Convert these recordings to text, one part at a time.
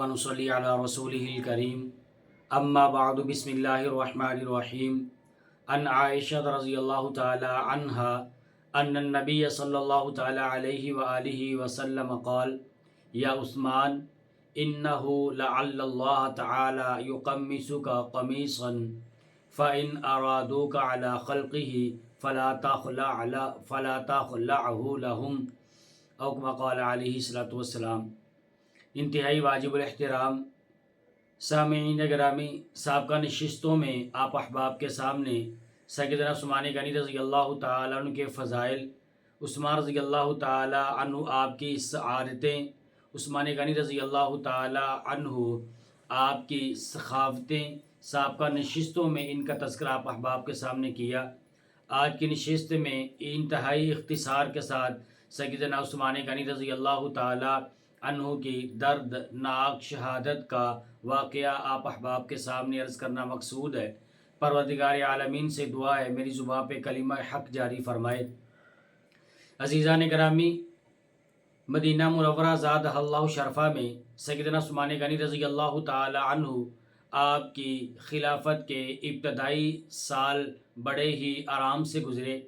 ونصلي على رسوله الكريم اما بعد بسم الله الرحمن الرحيم عن عائشة رضي الله تعالى عنها ان النبي صلى الله تعالى عليه وآله وسلم قال يا عثمان انه لعل الله تعالى يقمصك قميصا فإن أرادوك على خلقه فلا تخلعه لهم او کما قال علیہ الصلوۃ والسلام۔ انتہائی واجب الاحترام سامعین گرامی، سابقہ نشستوں میں آپ احباب کے سامنے سیدنا عثمان غنی رضی اللہ تعالیٰ عنہ کے فضائل، عثمان رضی اللہ تعالیٰ عنہ آپ کی سعادتیں، عثمان غنی رضی اللہ تعالیٰ عنہ آپ کی سخاوتیں، سابقہ نشستوں میں ان کا تذکرہ آپ احباب کے سامنے کیا۔ آج کی نشست میں انتہائی اختصار کے ساتھ سیدنا عثمان غنی رضی اللہ تعالیٰ عنہ کی دردناک شہادت کا واقعہ آپ احباب کے سامنے عرض کرنا مقصود ہے۔ پروردگار عالمین سے دعا ہے میری زبان پہ کلمہ حق جاری فرمائے۔ عزیزان گرامی، مدینہ منورہ زادہ اللہ شرفہ میں سیدنا عثمان غنی رضی اللہ تعالیٰ عنہ آپ کی خلافت کے ابتدائی سال بڑے ہی آرام سے گزرے۔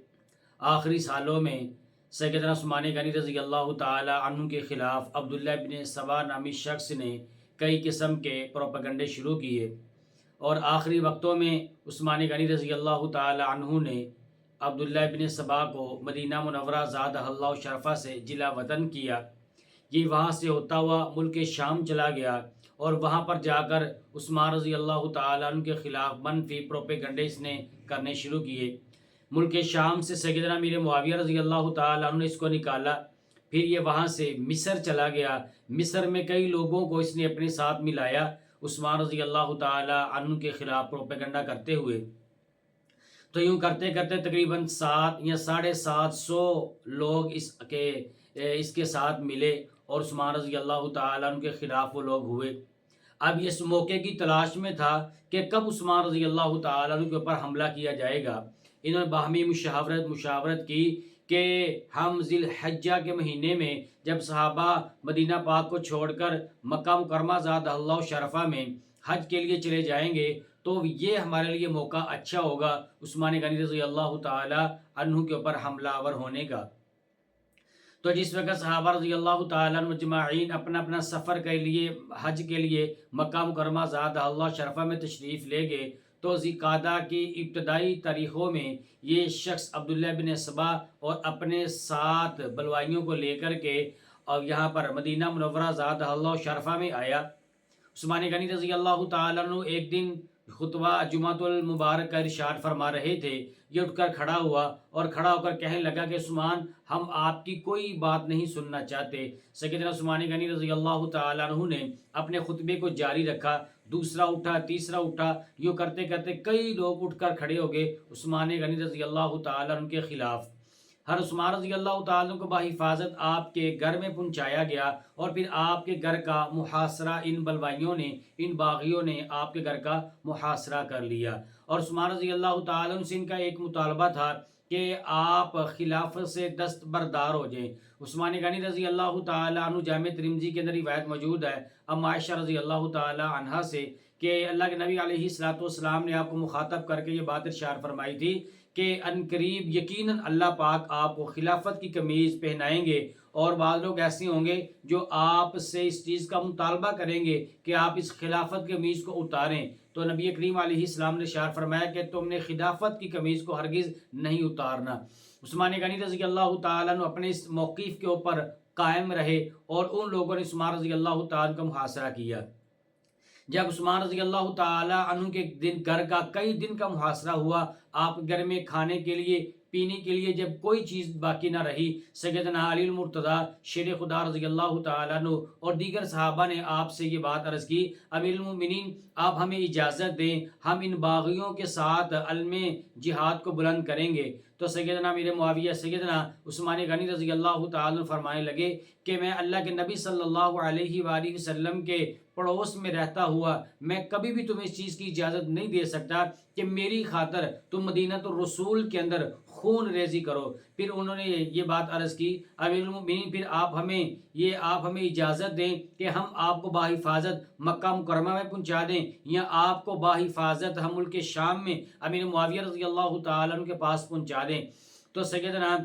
آخری سالوں میں سیدنا عثمان غنی رضی اللہ تعالیٰ عنہ کے خلاف عبداللہ بن سبا نامی شخص نے کئی قسم کے پروپیگنڈے شروع کیے، اور آخری وقتوں میں عثمان غنی رضی اللہ تعالیٰ عنہ نے عبداللہ بن سبا کو مدینہ منورہ زادہ اللہ شرفہ سے جلا وطن کیا۔ یہ وہاں سے ہوتا ہوا ملک شام چلا گیا، اور وہاں پر جا کر عثمان رضی اللہ تعالیٰ عنہ کے خلاف منفی پروپیگنڈے اس نے کرنے شروع کیے۔ ملک شام سے سیدنا امیر معاویہ رضی اللہ تعالیٰ عنہ نے اس کو نکالا، پھر یہ وہاں سے مصر چلا گیا۔ مصر میں کئی لوگوں کو اس نے اپنے ساتھ ملایا عثمان رضی اللہ تعالیٰ عنہ کے خلاف پروپیگنڈا کرتے ہوئے۔ تو یوں کرتے کرتے تقریباً 7 یا 750 لوگ اس کے ساتھ ملے، اور عثمان رضی اللہ تعالیٰ عنہ کے خلاف وہ لوگ ہوئے۔ اب اس موقع کی تلاش میں تھا کہ کب عثمان رضی اللہ تعالیٰ عنہ کے اوپر حملہ کیا جائے گا۔ انہوں نے باہمی مشاورت کی کہ ہم ذی الحجہ کے مہینے میں جب صحابہ مدینہ پاک کو چھوڑ کر مکہ مکرمہ زادہ اللہ شرفہ میں حج کے لیے چلے جائیں گے تو یہ ہمارے لیے موقع اچھا ہوگا عثمان غنی رضی اللہ تعالیٰ عنہ کے اوپر حملہ آور ہونے کا۔ تو جس وقت صحابہ رضی اللہ تعالیٰ عنہ مجمعین اپنا اپنا سفر کے لیے حج کے لیے مکہ مکرمہ زادہ اللہ شرفہ میں تشریف لے گئے، تو ذی القعدہ کی ابتدائی تاریخوں میں یہ شخص عبداللہ بن سبا اور اپنے 7 بلوائیوں کو لے کر کے اور یہاں پر مدینہ منورہ زادہ اللہ شرفہ میں آیا۔ عثمان غنی رضی اللہ تعالیٰ عنہ ایک دن خطبہ جمعۃ المبارک کا ارشاد فرما رہے تھے، یہ اٹھ کر کھڑا ہوا اور کھڑا ہو کر کہنے لگا کہ عثمان، ہم آپ کی کوئی بات نہیں سننا چاہتے۔ سیدنا عثمان غنی رضی اللہ تعالیٰ عنہ نے اپنے خطبے کو جاری رکھا، دوسرا اٹھا، تیسرا اٹھا، یوں کرتے کرتے کئی لوگ اٹھ کر کھڑے ہو گئے عثمان غنی رضی اللہ تعالیٰ عنہ کے خلاف۔ ہر عثمان رضی اللہ تعالیٰ عنہ کو بحفاظت آپ کے گھر میں پہنچایا گیا، اور پھر آپ کے گھر کا محاصرہ ان بلوائیوں نے، ان باغیوں نے آپ کے گھر کا محاصرہ کر لیا۔ اور عثمان رضی اللہ تعالیٰ عنہ سے ان کا ایک مطالبہ تھا کہ آپ خلافت سے دستبردار ہو جائیں۔ عثمان غنی رضی اللہ تعالیٰ عنہ جامع ترمذی کے اندر روایت موجود ہے ام عائشہ رضی اللہ تعالیٰ عنہا سے کہ اللہ کے نبی علیہ الصلوۃ والسلام نے آپ کو مخاطب کر کے یہ بات ارشاد فرمائی تھی کہ عنقریب یقیناً اللہ پاک آپ کو خلافت کی قمیض پہنائیں گے، اور بعض لوگ ایسے ہوں گے جو آپ سے اس چیز کا مطالبہ کریں گے کہ آپ اس خلافت کی قمیض کو اتاریں۔ تو نبی کریم علیہ السلام نے ارشاد فرمایا کہ تم نے خلافت کی قمیض کو ہرگز نہیں اتارنا۔ عثمان غنی رضی اللہ تعالیٰ عنہ اپنے اس موقف کے اوپر قائم رہے، اور ان لوگوں نے عثمان رضی اللہ تعالیٰ کا محاصرہ کیا۔ جب عثمان رضی اللہ تعالیٰ عنہ کے گھر کا کئی دن کا محاصرہ ہوا، آپ گھر میں کھانے کے لیے پینے کے لیے جب کوئی چیز باقی نہ رہی، سیدنا علی المرتضیٰ شیر خدا رضی اللہ تعالیٰ عنہ اور دیگر صحابہ نے آپ سے یہ بات عرض کی، امیر المومنین آپ ہمیں اجازت دیں، ہم ان باغیوں کے ساتھ علم جہاد کو بلند کریں گے۔ تو سیدنا امیر معاویہ سیدنا عثمان غنی رضی اللہ تعالیٰ عنہ فرمانے لگے کہ میں اللہ کے نبی صلی اللہ علیہ وآلہ وسلم کے پڑوس میں رہتا ہوا میں کبھی بھی تمہیں اس چیز کی اجازت نہیں دے سکتا کہ میری خاطر تم مدینہ الرسول کے اندر خون ریزی کرو۔ پھر انہوں نے یہ بات عرض کی امیر المؤمنین پھر آپ ہمیں اجازت دیں کہ ہم آپ کو بحفاظت مکہ مکرمہ میں پہنچا دیں یا آپ کو بحفاظت ہم ملک شام میں امیر معاویہ رضی اللہ تعالیٰ عنہ کے پاس پہنچا دیں۔ تو سیدنا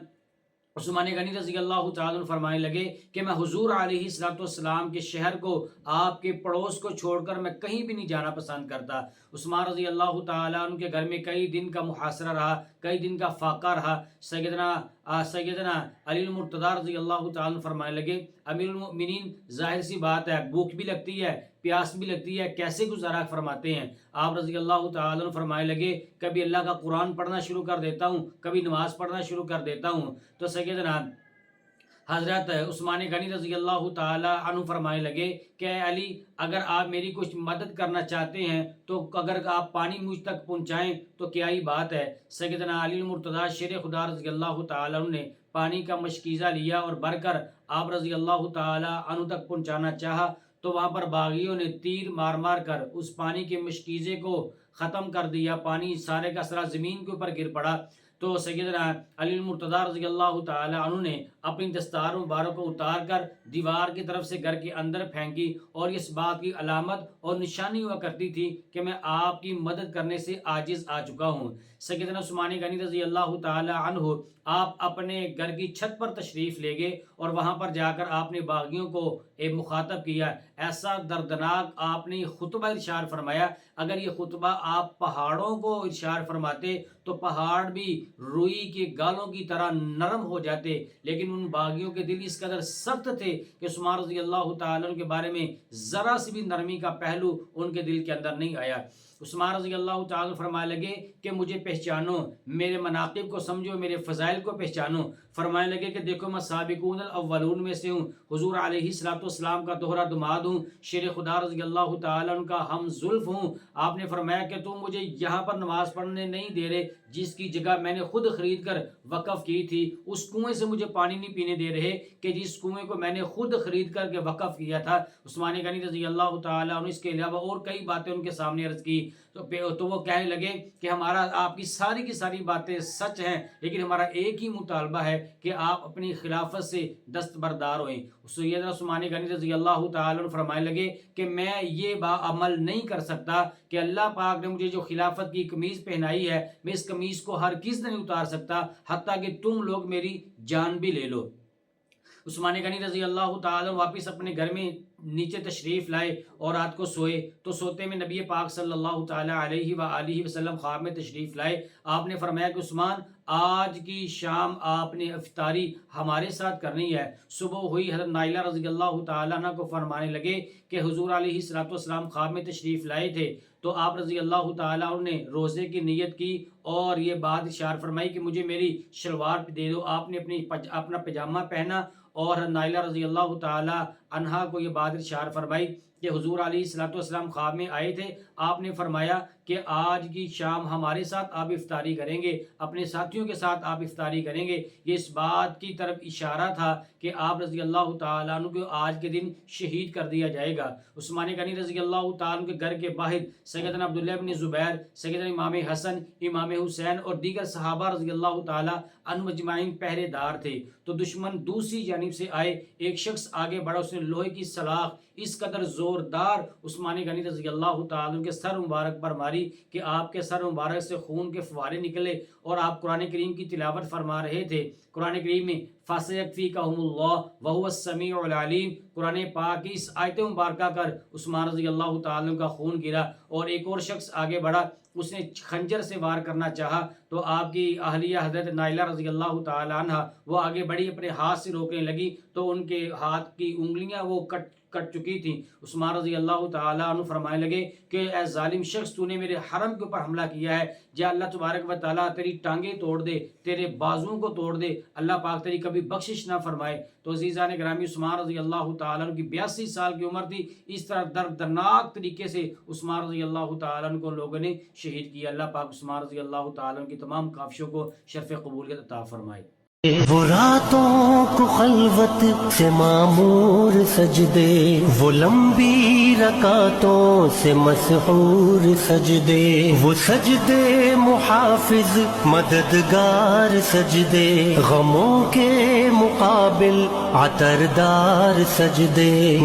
عثمان غنی رضی اللہ تعالیٰ عنہ فرمانے لگے کہ میں حضور علیہ السلام کے شہر کو آپ کے پڑوس کو چھوڑ کر میں کہیں بھی نہیں جانا پسند کرتا۔ عثمان رضی اللہ تعالیٰ عنہ کے گھر میں کئی دن کا محاصرہ رہا، کئی دن کا فاقہ رہا۔ سیدنا علی المرتضیٰ رضی اللہ تعالیٰ عنہ فرمانے لگے امیر المؤمنین ظاہر سی بات ہے بھوک بھی لگتی ہے، پیاس بھی لگتی ہے، کیسے گزارا فرماتے ہیں؟ آپ رضی اللہ تعالیٰ عنہ فرمانے لگے کبھی اللہ کا قرآن پڑھنا شروع کر دیتا ہوں، کبھی نماز پڑھنا شروع کر دیتا ہوں۔ تو سیدنا حضرت عثمان غنی رضی اللہ تعالیٰ عنہ فرمانے لگے کہ اے علی اگر آپ میری کچھ مدد کرنا چاہتے ہیں تو اگر آپ پانی مجھ تک پہنچائیں تو کیا ہی بات ہے۔ سیدنا علی المرتضیٰ شیر خدا رضی اللہ تعالیٰ عنہ نے پانی کا مشکیزہ لیا اور بھر کر آپ رضی اللہ تعالیٰ عنہ تک پہنچانا چاہا تو وہاں پر باغیوں نے تیر مار مار کر اس پانی کے مشکیزے کو ختم کر دیا، پانی سارے کا سارا زمین کے اوپر گر پڑا۔ تو سیدنا علی المرتضیٰ رضی اللہ تعالیٰ عنہ نے اپنی دستار مبارک کو اتار کر دیوار کی طرف سے گھر کے اندر پھینکی، اور اس بات کی علامت اور نشانی ہوا کرتی تھی کہ میں آپ کی مدد کرنے سے عاجز آ چکا ہوں۔ سیدنا عثمان غنی رضی اللہ تعالیٰ عنہ آپ اپنے گھر کی چھت پر تشریف لے گئے اور وہاں پر جا کر آپ نے باغیوں کو مخاطب کیا۔ ایسا دردناک آپ نے خطبہ ارشاد فرمایا، اگر یہ خطبہ آپ پہاڑوں کو ارشاد فرماتے تو پہاڑ بھی روئی کے گالوں کی طرح نرم ہو جاتے، لیکن ان باغیوں کے دل اس قدر سخت تھے کہ عثمان رضی اللہ تعالیٰ عنہ کے بارے میں ذرا سی بھی نرمی کا پہلو ان کے دل کے اندر نہیں آیا۔ عثمان رضی اللہ تعالیٰ فرمانے لگے کہ مجھے پہچانو، میرے مناقب کو سمجھو، میرے فضائل کو پہچانو۔ فرمانے لگے کہ دیکھو میں سابقون الاولون میں سے ہوں، حضور علیہ السلام کا دوہرا دماد ہوں، شیر خدا رضی اللہ تعالیٰ عنہ کا ہم زلف ہوں۔ آپ نے فرمایا کہ تم مجھے یہاں پر نماز پڑھنے نہیں دے رہے، جس کی جگہ میں نے خود خرید کر وقف کی تھی، اس کنویں سے مجھے پانی نہیں پینے دے رہے کہ جس کنویں کو میں نے خود خرید کر کے وقف کیا تھا۔ عثمان غنی رضی اللہ تعالیٰ عنہ اس کے علاوہ اور کئی باتیں ان کے سامنے عرض کی تو وہ کہنے لگے کہ ہمارا آپ کی ساری باتیں سچ ہیں، لیکن ہمارا ایک ہی مطالبہ ہے کہ آپ اپنی خلافت سے دستبردار ہوئیں۔ سیدنا عثمان غنی رضی اللہ تعالیٰ عنہ فرمانے لگے کہ میں یہ عمل نہیں کر سکتا کہ اللہ پاک نے مجھے جو خلافت کی قمیض پہنائی ہے میں اس قمیض کو ہرگز نہیں اتار سکتا حتیٰ کہ تم لوگ میری جان بھی لے لو۔ عثمان غنی رضی اللہ تعالیٰ واپس اپنے گھر میں نیچے تشریف لائے اور رات کو سوئے تو سوتے میں نبی پاک صلی اللہ تعالیٰ علیہ وآلہ وسلم خواب میں تشریف لائے۔ آپ نے فرمایا کہ عثمان آج کی شام آپ نے افطاری ہمارے ساتھ کرنی ہے۔ صبح ہوئی، حضرت نائلہ رضی اللہ تعالیٰ عنہ کو فرمانے لگے کہ حضور علیہ السلام خواب میں تشریف لائے تھے تو آپ رضی اللہ تعالیٰ عنہ نے روزے کی نیت کی اور یہ بات اشارہ فرمائی کہ مجھے میری شلوار دے دو۔ آپ نے اپنا پجامہ پہنا اور نائلہ رضی اللہ تعالیٰ عنہا کو یہ بات ارشاد فرمائی کہ حضور علیہ السلام خواب میں آئے تھے۔ آپ نے فرمایا کہ آج کی شام ہمارے ساتھ آپ افطاری کریں گے، اپنے ساتھیوں کے ساتھ آپ افطاری کریں گے۔ یہ اس بات کی طرف اشارہ تھا کہ آپ رضی اللہ تعالیٰ عنہ کو آج کے دن شہید کر دیا جائے گا۔ عثمان غنی رضی اللہ تعالیٰ عنہ کے گھر کے باہر سیدنا عبداللہ بن زبیر، سیدنا امام حسن، امام حسین اور دیگر صحابہ رضی اللہ تعالیٰ عنہ مجمعین پہرے دار تھے۔ تو دشمن دوسری جانب سے آئے، ایک شخص آگے بڑھا، اس نے لوہے کی سلاخ اس قدر زوردار عثمان غنی رضی اللہ تعالیٰ عنہ کے سر مبارک پر ماری کہ آپ کے سر مبارک سے خون کے فوارے نکلے اور آپ قرآن کریم کی تلاوت فرما رہے تھے۔ قرآن کریم میں فَسَيَكْفِيكَهُمُ اللَّهُ وَهُوَ السَّمِيعُ الْعَلِيمُ، قرآن پاک کی اس آیت مبارکہ کر عثمان رضی اللہ تعالیٰ عنہ کا خون گرا اور ایک اور شخص آگے بڑھا، اس نے خنجر سے وار کرنا چاہا تو آپ کی اہلیہ حضرت نائلہ رضی اللہ تعالیٰ عنہ وہ آگے بڑھی، اپنے ہاتھ سے روکنے لگی تو ان کے ہاتھ کی انگلیاں وہ کٹ چکی تھیں۔ عثمان رضی اللہ تعالیٰ عنہ فرمانے لگے کہ اے ظالم شخص، تو نے میرے حرم کے اوپر حملہ کیا ہے، جا اللہ تبارک و تعالیٰ تیری ٹانگیں توڑ دے، تیرے بازوؤں کو توڑ دے، اللہ پاک تیری کبھی بخشش نہ فرمائے۔ تو عزیزان گرامی، عثمان رضی اللہ تعالیٰ عنہ کی 82 سال کی عمر تھی، اس طرح دردناک طریقے سے عثمان رضی اللہ تعالیٰ عنہ کو لوگوں نے شہید کیا۔ اللہ پاک عثمان رضی اللہ تعالیٰ عنہ کی تمام کاوشوں کو شرف قبولیت عطا فرمائے۔ وہ راتوں کو خلوت سے معمور سجدے، وہ لمبی رکعتوں سے مسحور سجدے، وہ سجدے محافظ مددگار سجدے، غموں کے مقابل عطردار سجدے.